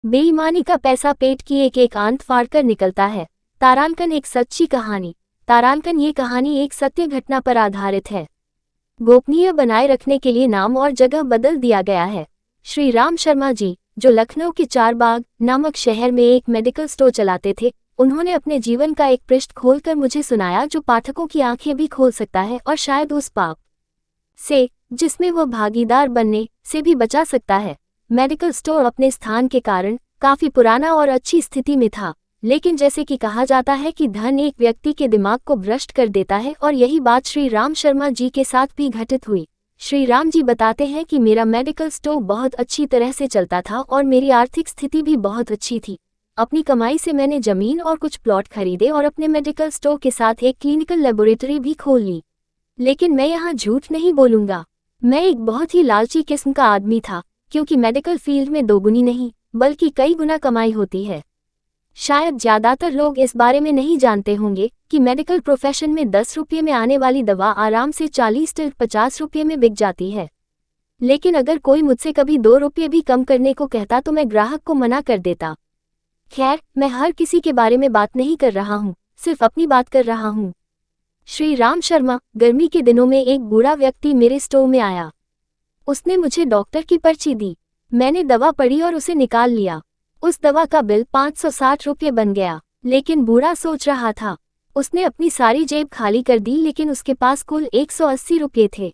बेईमानी का पैसा पेट की एक एक आंत फाड़कर निकलता है। तारांकन एक सच्ची कहानी। तारांकन ये कहानी एक सत्य घटना पर आधारित है। गोपनीय बनाए रखने के लिए नाम और जगह बदल दिया गया है। श्री राम शर्मा जी, जो लखनऊ के चारबाग नामक शहर में एक मेडिकल स्टोर चलाते थे, उन्होंने अपने जीवन का एक पृष्ठ खोलकर मुझे सुनाया जो पाठकों की आंखें भी खोल सकता है और शायद उस पाप से जिसमें वह भागीदार बनने से भी बचा सकता है। मेडिकल स्टोर अपने स्थान के कारण काफी पुराना और अच्छी स्थिति में था, लेकिन जैसे कि कहा जाता है कि धन एक व्यक्ति के दिमाग को भ्रष्ट कर देता है, और यही बात श्री राम शर्मा जी के साथ भी घटित हुई। श्री राम जी बताते हैं कि मेरा मेडिकल स्टोर बहुत अच्छी तरह से चलता था और मेरी आर्थिक स्थिति भी बहुत अच्छी थी। अपनी कमाई से मैंने जमीन और कुछ प्लॉट खरीदे और अपने मेडिकल स्टोर के साथ एक क्लिनिकल लेबोरेटरी भी खोल ली। लेकिन मैं यहाँ झूठ नहीं बोलूँगा, मैं एक बहुत ही लालची किस्म का आदमी था, क्योंकि मेडिकल फील्ड में दोगुनी नहीं बल्कि कई गुना कमाई होती है। शायद ज़्यादातर लोग इस बारे में नहीं जानते होंगे कि मेडिकल प्रोफेशन में 10 रुपये में आने वाली दवा आराम से 40 से 50 रुपये में बिक जाती है। लेकिन अगर कोई मुझसे कभी 2 रुपये भी कम करने को कहता तो मैं ग्राहक को मना कर देता। खैर, मैं हर किसी के बारे में बात नहीं कर रहा हूँ, सिर्फ अपनी बात कर रहा हूँ। श्री राम शर्मा, गर्मी के दिनों में एक बूढ़ा व्यक्ति मेरे स्टोर में आया। उसने मुझे डॉक्टर की पर्ची दी। मैंने दवा पढ़ी और उसे निकाल लिया। उस दवा का बिल 560 रुपये बन गया। लेकिन बूढ़ा सोच रहा था। उसने अपनी सारी जेब खाली कर दी, लेकिन उसके पास कुल 180 रुपये थे।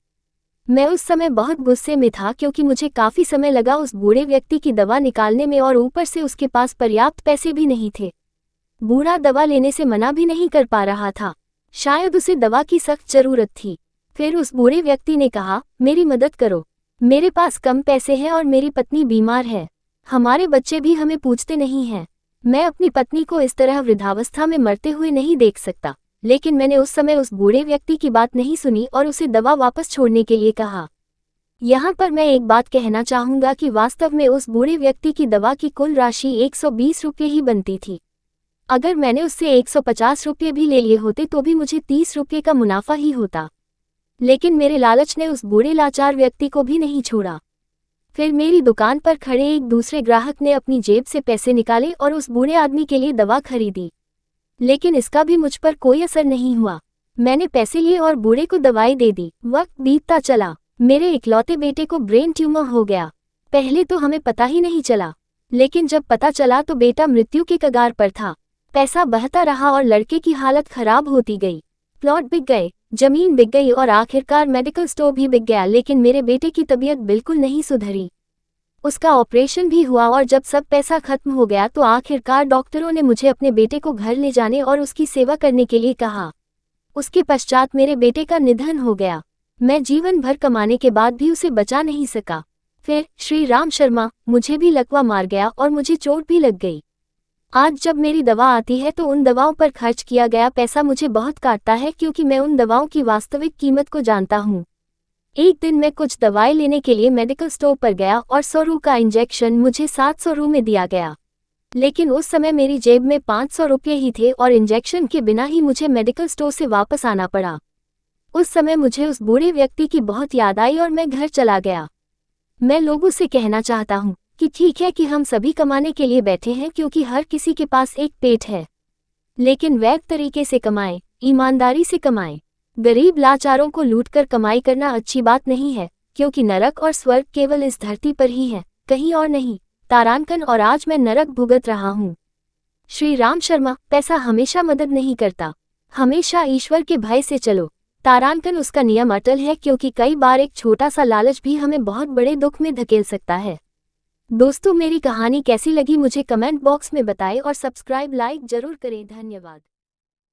मैं उस समय बहुत गुस्से में था, क्योंकि मुझे काफ़ी समय लगा उस बूढ़े व्यक्ति की दवा निकालने में, और ऊपर से उसके पास पर्याप्त पैसे भी नहीं थे। बूढ़ा दवा लेने से मना भी नहीं कर पा रहा था। शायद उसे दवा की सख्त जरूरत थी। फिर उस बूढ़े व्यक्ति ने कहा, मेरी मदद करो, मेरे पास कम पैसे हैं और मेरी पत्नी बीमार है। हमारे बच्चे भी हमें पूछते नहीं हैं। मैं अपनी पत्नी को इस तरह वृद्धावस्था में मरते हुए नहीं देख सकता। लेकिन मैंने उस समय उस बूढ़े व्यक्ति की बात नहीं सुनी और उसे दवा वापस छोड़ने के लिए कहा। यहाँ पर मैं एक बात कहना चाहूँगा कि वास्तव में उस बूढ़े व्यक्ति की दवा की कुल राशि 120 रुपये ही बनती थी। अगर मैंने उससे 150 रुपये भी ले लिए होते तो भी मुझे 30 रुपये का मुनाफा ही होता। लेकिन मेरे लालच ने उस बूढ़े लाचार व्यक्ति को भी नहीं छोड़ा। फिर मेरी दुकान पर खड़े एक दूसरे ग्राहक ने अपनी जेब से पैसे निकाले और उस बूढ़े आदमी के लिए दवा खरीदी। लेकिन इसका भी मुझ पर कोई असर नहीं हुआ। मैंने पैसे लिए और बूढ़े को दवाई दे दी। वक्त बीतता चला। मेरे इकलौते बेटे को ब्रेन ट्यूमर हो गया। पहले तो हमें पता ही नहीं चला, लेकिन जब पता चला तो बेटा मृत्यु के कगार पर था। पैसा बहता रहा और लड़के की हालत खराब होती गई। प्लॉट बिक गए, जमीन बिक गई और आखिरकार मेडिकल स्टोर भी बिक गया। लेकिन मेरे बेटे की तबीयत बिल्कुल नहीं सुधरी। उसका ऑपरेशन भी हुआ और जब सब पैसा खत्म हो गया तो आखिरकार डॉक्टरों ने मुझे अपने बेटे को घर ले जाने और उसकी सेवा करने के लिए कहा। उसके पश्चात मेरे बेटे का निधन हो गया। मैं जीवन भर कमाने के बाद भी उसे बचा नहीं सका। फिर श्री राम शर्मा, मुझे भी लकवा मार गया और मुझे चोट भी लग गई। आज जब मेरी दवा आती है तो उन दवाओं पर खर्च किया गया पैसा मुझे बहुत काटता है, क्योंकि मैं उन दवाओं की वास्तविक कीमत को जानता हूँ। एक दिन मैं कुछ दवाएं लेने के लिए मेडिकल स्टोर पर गया और 100 रु का इंजेक्शन मुझे 700 रु में दिया गया। लेकिन उस समय मेरी जेब में 500 रुपये ही थे और इंजेक्शन के बिना ही मुझे मेडिकल स्टोर से वापस आना पड़ा। उस समय मुझे उस बूढ़े व्यक्ति की बहुत याद आई और मैं घर चला गया। मैं लोगों से कहना चाहता हूँ कि ठीक है कि हम सभी कमाने के लिए बैठे हैं, क्योंकि हर किसी के पास एक पेट है। लेकिन वैध तरीके से कमाएं, ईमानदारी से कमाएं। गरीब लाचारों को लूटकर कमाई करना अच्छी बात नहीं है, क्योंकि नरक और स्वर्ग केवल इस धरती पर ही है, कहीं और नहीं। तारांकन, और आज मैं नरक भुगत रहा हूँ। श्री राम शर्मा, पैसा हमेशा मदद नहीं करता, हमेशा ईश्वर के भय से चलो। तारांकन, उसका नियम अटल है, क्योंकि कई बार एक छोटा सा लालच भी हमें बहुत बड़े दुख में धकेल सकता है। दोस्तों, मेरी कहानी कैसी लगी मुझे कमेंट बॉक्स में बताएं और सब्सक्राइब लाइक जरूर करें। धन्यवाद।